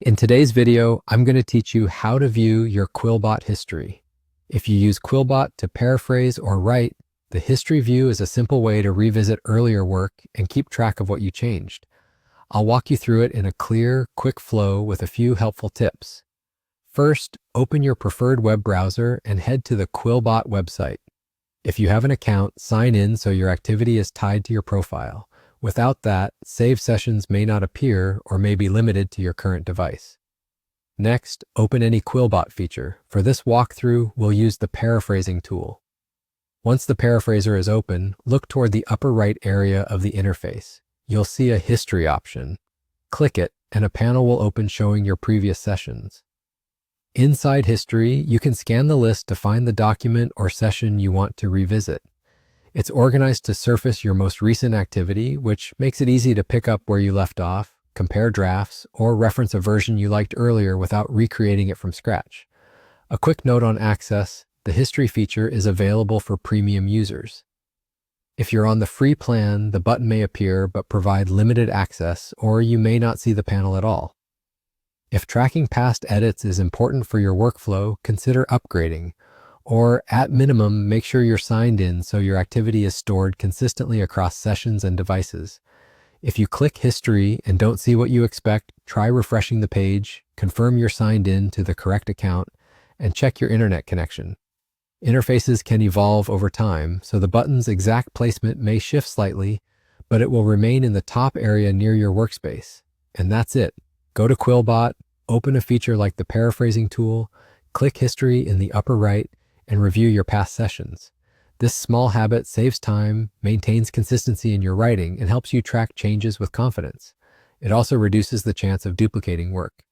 In today's video, I'm going to teach you how to view your Quillbot history. If you use Quillbot to paraphrase or write, the history view is a simple way to revisit earlier work and keep track of what you changed. I'll walk you through it in a clear, quick flow with a few helpful tips. First, open your preferred web browser and head to the Quillbot website. If you have an account, sign in so your activity is tied to your profile. Without that, saved sessions may not appear or may be limited to your current device. Next, open any Quillbot feature. For this walkthrough, we'll use the Paraphrasing tool. Once the paraphraser is open, look toward the upper right area of the interface. You'll see a History option. Click it, and a panel will open showing your previous sessions. Inside History, you can scan the list to find the document or session you want to revisit. It's organized to surface your most recent activity, which makes it easy to pick up where you left off, compare drafts, or reference a version you liked earlier without recreating it from scratch. A quick note on access: the history feature is available for premium users. If you're on the free plan, the button may appear but provide limited access, or you may not see the panel at all. If tracking past edits is important for your workflow, consider upgrading. Or, at minimum, make sure you're signed in so your activity is stored consistently across sessions and devices. If you click History and don't see what you expect, try refreshing the page, confirm you're signed in to the correct account, and check your internet connection. Interfaces can evolve over time, so the button's exact placement may shift slightly, but it will remain in the top area near your workspace. And that's it. Go to Quillbot, open a feature like the Paraphrasing tool, click History in the upper right, and review your past sessions. This small habit saves time, maintains consistency in your writing, and helps you track changes with confidence. It also reduces the chance of duplicating work.